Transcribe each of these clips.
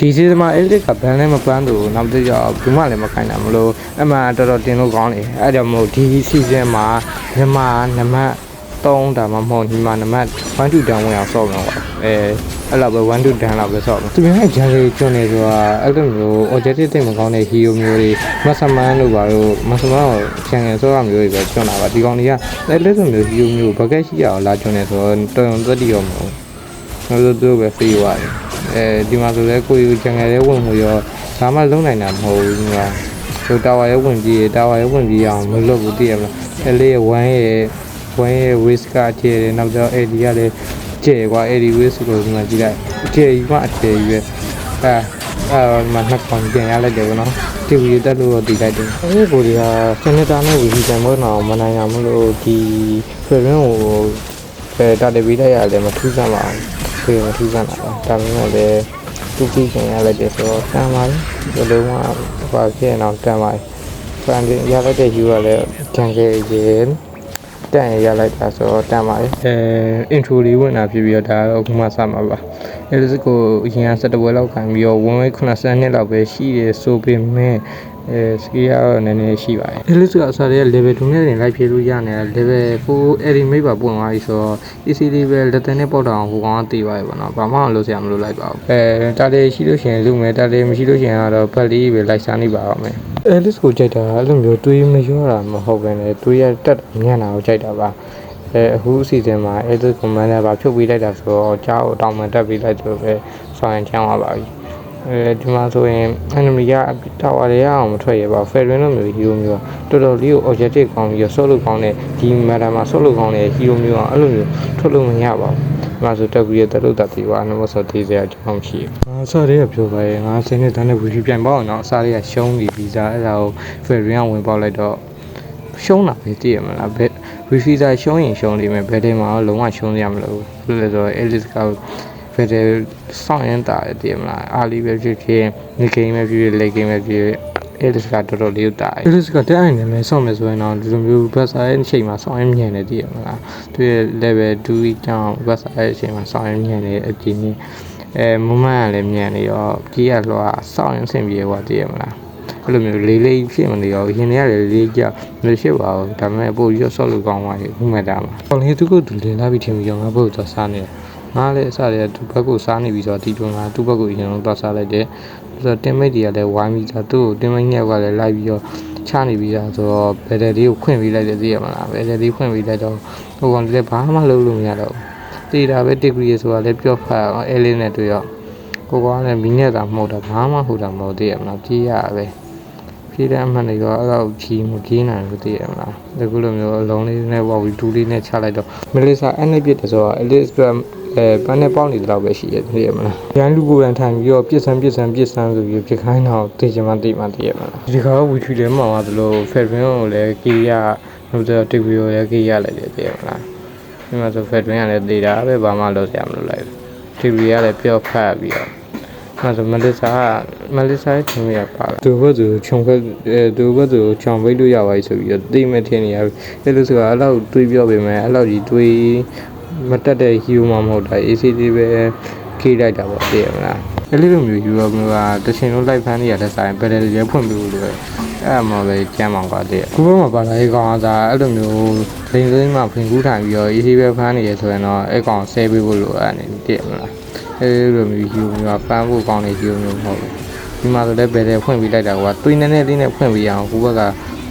ဒီစီသမားအဲ့ဒီကဘန်လည်းမပန်းသူနောက်တစ်ကြောက်ဘူးမှလည်းမခိုင်းတာမလို့အမှတော်တော်တင်လို့ကောင်းတယ်အဲ့ကြောင့်မို့ဒီစီဇန်မှာညီမနမတ်3ဒါမှမဟုတ်ညီမနမတ်1 to 10ဝင်အောင်ဆော့မယ်ကွာအဲ့လောက်ပဲ1 to 10လောက်ပဲဆော့မယ်သူများဂျန်လေးကျွန်းနေဆိုတာအဲ့လိုမျိုး objective တိတ်မကောင်းတဲ့ hero မျိုးတွေမဆမန်လို့ပါတော့မဆမန်ကိုချန်ငယ်ဆော့ရမျိုးတွေပဲကျွန်းတာပါဒီကောင်တွေကအဲ့လိုမျိုး hero မျိုးဘကက်ရှိရအောင်လာကျွန်းနေဆိုတော့တော်ရုံသက်တည်ရောမဟုတ်ဘူးသူပဲ free သွားတယ်ဒီမှာဆိုလဲကိုယူချန်ငယ်လေးဝင်မှုရောဒါမှလုံးနိုင်တာမဟုတ်ဘူးကွာသူတာဝါရဲ့ဝင်ပြီးအောင်မလုပ်ဘူးတည်ရမလားအဲ့လေး1ရဲ့ risk ကကျဲတယ်နောက်တော့အဲ့ဒီကလည်းကျဲကွာအဲ့ဒီ risk ကိုဒီမှာကြည့်လိုက်ကျဲကြီးကအကျဲကြီးပဲမှနှစ်ပေါင်ပြန်ရလိုက်တယ်ကွနော်ဒီဗီဒီယိုတက်လို့တည်လိုက်တယ်အဲ့ဒီကိုဒီကစနစ်သားနဲ့ဝီဒီပြန်ပေါ်တော့မနိုင်အောင်မလို့ဒီဖရင်းကိုတာတယ်ပြီးလိုက်ရတယ်မထူးဆန်းပါဘူးမထူးဆန်းတာပါဒါပေမဲ့လည်းသူပြီးပြန်ရလိုက်တယ်ဆိုတော့တန်ပါတယ်ဘယ်လိုမှဘာဖြစ်အောင်တန်ပါတယ်ဖန်ရလိုက်တဲ့ယူကလည်းဂျန်ခဲ့ရင်တန်ရလိုက်တာဆိုတော့တန်ပါတယ်intro လေးဝင်တာဖြစ်ပြီးတော့ဒါတော့ခုမှစမှာပါအဲ့ဒါကိုအရင်က7ဝက်လောက်ခံပြီးတော့ဝင်ဝဲ90နှစ်လောက်ပဲရှိတယ်ဆိုပေမဲ့စကီကတော့နည်းနည်းရှိပါတယ်အဲ့လိုဆိုအစားတွေက level 2နဲ့လိုက်ဖြည့်လို့ရတယ် level 4 edit မိတ်ပါပွင့်သွားပြီဆိုတော့ easy level လက်သက်နဲ့ပေါက်တောင်ဟိုကောင်ကတည်ပါပြီပေါ့နော်ဘာမှမလုပ်စရာမလိုလိုက်ပါဘူးတာတယ်ရှိလို့ရှိရင်လုပ်မယ်တာတယ်မရှိလို့ရှိရင်ကတော့ဖက်လေးပဲလိုက်စားနေပါအောင်မယ်အဲ့လိုကိုကြိုက်တာအဲ့လိုမျိုးတွေးမရောတာမဟုတ်ဘဲနဲ့တွေးရတက်ညံ့တာကိုကြိုက်တာပါအခုအစီအစဉ်မှာအဲ့ဒီ commander ပါဖြုတ်ပေးလိုက်တာဆိုတော့ကြားကိုတောင်းမှတက်ပေးလိုက်တော့ပဲဆောင်ရင်ချမ်းသွားပါပြီဒီမှာဆိုရင် enemy ကတာဝါတွေအောင်မထွက်ရပါ Ferrin လိုမျိုး hero မျိုးတော်တော်လေးကို objective ကောင်းပြီးတော့ solo ကောင်းတဲ့ဒီ matter မှာ solo ကောင်းတဲ့ hero မျိုးအောင်အဲ့လိုမျိုးထွက်လို့မရပါဘူးဒီမှာဆိုတက်ပြီးတက်လို့တက်ပြီးပါနမဆိုသေးစရာအကြောင်းမရှိဘူးအစားတွေကပြောပါရဲ့ငါစင်းနဲ့တန်းနဲ့ review ပြန်ပေါ့အောင်တော့အစားတွေကရှုံးပြီးဗီဇာအဲ့ဒါကို Ferrin ကဝင်ပေါက်လိုက်တော့ရှုံးတာပဲတည်ရမလားဘယ် refusal ရှုံးရင်ရှုံးလိမ့်မယ်ဘယ်ထဲမှာလုံးဝရှုံးရမလို့လို့လဲဆိုတော့ Alice ကဘယ်ထဲစောင့်ရင်တာတည်မလားအားလီပဲဖြစ်ဖြစ်နေဂိမ်းပဲဖြစ်ဖြစ်လေဂိမ်းပဲဖြစ်ဖြစ် Alice ကတော်တော်လေးတာ Alice ကတက်အိမ်နေမယ်စောင့်မယ်ဆိုရင်တော့ဒီလိုမျိုးဘတ်စာရဲ့အချိန်မှာစောင့်ရင်မြန်နေတည်မလားသူရဲ့ level 2ကြောင့်ဘတ်စာရဲ့အချိန်မှာစောင့်ရင်မြန်နေအကြည့်နေမမကလည်းမြန်နေရောကြီးရလောစောင့်ရင်အဆင်ပြေသွားတည်မလားအဲ့လိုမျိုးလေးလေးဖြစ်မနေရောရင်ထဲကလည်းလေးကြမရှိပါဘူးဒါပေမဲ့ပို့ရော့ဆော့လို့ကောင်းသွားပြီခုမှတ်တာမှာဟောလေသူကသူလင်လာပြီးထင်ပြီးတော့ငါဘုတ်သွားစားနေတယ်ငါလည်းအစားတွေကသူ့ဘက်ကိုစားနေပြီးတော့တီတွန်းကသူ့ဘက်ကိုအရင်ဆုံးသွားစားလိုက်တယ်ဆိုတော့တင်မိတ်တွေကလည်းဝိုင်းပြီးတော့သူ့ကိုတင်မိတ်နှစ်ယောက်ကလည်းလိုက်ပြီးတော့ချနေပြီးတော့ဆိုတော့ဘယ်တဲ့လေးကိုခွင့်ပေးလိုက်တယ်သိရမလားဘယ်တဲ့လေးခွင့်ပေးလိုက်တော့ဟိုကောင်လည်းဘာမှလုပ်လို့မရတော့ဘူးတေးတာပဲတစ်ဂရီဆိုတာလည်းပြော့ဖတ်အောင်အဲလေးနဲ့တွေ့ရောကိုကောင်လည်းမီးနဲ့သာမဟုတ်တာဘာမှဟုတ်တာမဟုတ်သေးရမလားပြေးရပဲပြေးတဲ့အမှန်တွေရောအဲ့တော့ဖြီးမပြေးနိုင်ဘူးသိရမလားအခုလိုမျိုးအလုံးလေးနဲ့ပေါ့ပြီးဒူးလေးနဲ့ချလိုက်တော့မလေးစာအဲ့နဲ့ပြစ်တယ်ဆိုတော့အဲ့လေးအတွက်ပန်းနဲ့ပေါက်နေတော့ပဲရှိရသိရမလားရန်လူကိုယ်တိုင်ထိုင်ပြီးတော့ပြစ်ဆန်းဆိုပြီးပြစ်ခိုင်းတော့သိချင်မှသိမှသိရမလားဒီကောင်ကဝီထရီလည်းမှောင်သွားသလိုဖက်ဒရင်းကိုလည်းကေရလို့တော့တစ်ဗီဒီယိုလည်းကေရလိုက်တယ်သိရမလားဒီမှာဆိုဖက်ဒရင်းကလည်းသေးတာပဲဘာမှလုပ်စရာမလိုလိုက်တစ်ဗီကလည်းပြော့ဖတ်ပြီးတော့အဲ့ဒါမလေးစာရဲ့ထင်ရပါလားသူဘက်သူခြုံဘက်သူဘက်သူခြုံဘိတ်လို့ရပါပြီဆိုပြီးတော့သိမဲ့ထင်နေရပြီအဲ့လိုဆိုတာအဲ့လောက်တွေးပြောပေမဲ့အဲ့လောက်ကြီးတွေးမတက်တဲ့ hero မှမဟုတ်တာ ACD ပဲခေးလိုက်တာပေါ့သိရမလားအဲ့လိုမျိုး hero မျိုးကတချင်လုံး live fan တွေရတဲ့ဆိုင်ဘယ်တယ်ရဲဖွင့်ပြီးလို့အဲ့မှပဲကျမ်းမှောင်ပါသေးတယ်ခုဘက်မှာပါလာရေးကောင်ကစားအဲ့လိုမျိုးလိန်လိန်မှဖင်ကူးထိုင်ပြီးတော့ AC ပဲဖန်နေရဆိုရင်တော့အဲ့ကောင်ဆဲပေးဖို့လိုအဲ့နေသိရမလားအဲ့လိုမျိုး hero မျိုးကဖန်ဖို့ကောင်းတဲ့ hero မျိုးမဟုတ်ဘူးဒီမှာဆိုလည်းဘယ်တယ်ဖွင့်ပြီးလိုက်တာကတွေးနေနေလေးနဲ့ဖွင့်ပြီးအောင်ခုဘက်က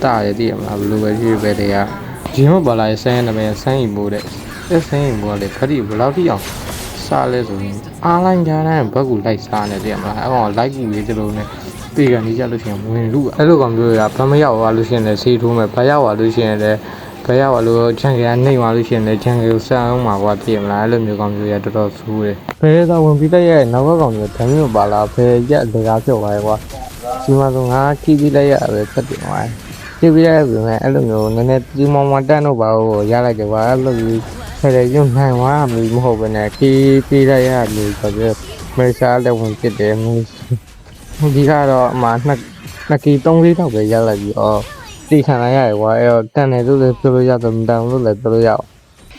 တာရသိရမလားဘယ်လိုပဲဖြစ်ဘယ်တယ်ကဒီမှာပါလာရေးဆန်းနေမယ်ဆန်းရီမိုးတဲ့အဲ့ဆန်းရီမိုးကလေခရီးဘယ်လောက်ထိအောင်စားလဲဆိုရင်အားလိုက်ကြတဲ့ဘက်ကူလိုက်စားနေတယ်မလားအဲ့ကောင်လိုက်ကူလေးတလုံးနဲ့ပြေကနေကြလို့ရှိရင်ဝင်လူအဲ့လိုကောင်မျိုးတွေကဘာမရောက်သွားလို့ရှိရင်လည်းဆေးထိုးမယ်ဘာရောက်သွားလို့ရှိရင်လည်းဘယ်ရောက်လို့ချန်ကရနှိမ့်သွားလို့ရှိရင်လည်းချန်ကကိုစအောင်မှာကွာပြေမလားအဲ့လိုမျိုးကောင်မျိုးတွေတော်တော်ဆိုးတယ်ဘယ်သာဝင်ပြီးလိုက်ရဲ့နောက်ကကောင်မျိုးဓာတ်မျိုးပါလားဘယ်ရက်လေကားဖြုတ်သွားရဲ့ကွာဒီမှာဆိုငါခီးပြီးလိုက်ရပဲဖတ်တယ်ကွာကြည့်ပြရပြီမဲ့အဲ့လိုမျိုးနည်းနည်းဒီမောင်မတန်းတော့ပါဘူးရလိုက်တယ်ကွာအဲ့လိုမျိုးဖယ်ရုံနိုင်သွားမှမဟုတ်ဘဲနဲ့ခီးပြီးလိုက်ရလို့ဆိုတော့မေရှာလည်းဝင်ဖြစ်တယ်ဒီကတော့အမှနှစ်ကီ3လေးတော့ပဲရလိုက်ပြီးတော့တိခံလိုက်ရတယ်ကွာအဲ့တော့တန်တယ်လို့လည်းပြောလို့ရတယ်မတန်လို့လည်းပြောလို့ရအောင်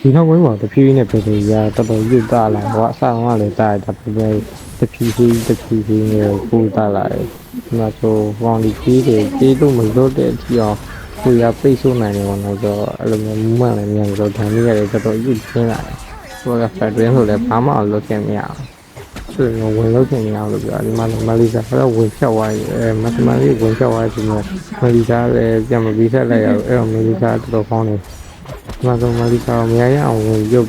ဒီနောက်ဝင်းမှာတဖြည်းဖြည်းနဲ့ပြေပြေရတော်တော်ရွတ်တာလာကွာအဆောင်ကလည်းတာတာပြေပြေ ဖြည်းဖြည်းနဲ့ပိုးသားလာတယ်ဒီမှာဆိုပေါင်ဒီကြီးတွေကြီးလို့မလို့တဲ့အထိအောင်ကိုရပိတ်ဆို့နိုင်တယ်ပေါ့နော်ဆိုတော့အဲ့လိုမျိုးမူးမှန်လည်းမြန်ဆိုတော့ဓာတ်လေးရတယ်တော်တော်ယူခင်းလာတယ်ဆိုတော့ factory ဆိုလည်းဘာမှလုပ်ခင်မရအောင်ဆိုတော့ဝင်လုပ်ခင်မရအောင်လို့ပြောဒီမှာမလေးစားတော့ဝင်ဖြတ်သွားပြီမတ်မလေးဝင်ဖြတ်သွားပြီမလေးစားလည်းပြန်မပြီးဆက်လိုက်ရအောင်အဲ့တော့မလေးစားတော်တော်ကောင်းတယ်ဒီမှာဆိုမလေးစားမရရအောင်ဝင်ရုပ်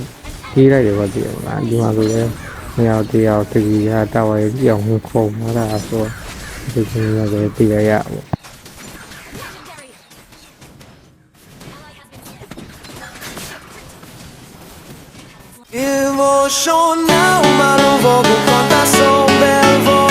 ကြီးလိုက်တယ်ပေါ့ဒီမှာဒီမှာဆိုလည်းမရတရားတကြီးရတာဝရကြီးအောင်ဝင်ခုံလာတာဆိုဒီကနေ့လည်းတရားရပေါ့ Emotional, ma non voglio quanta son bel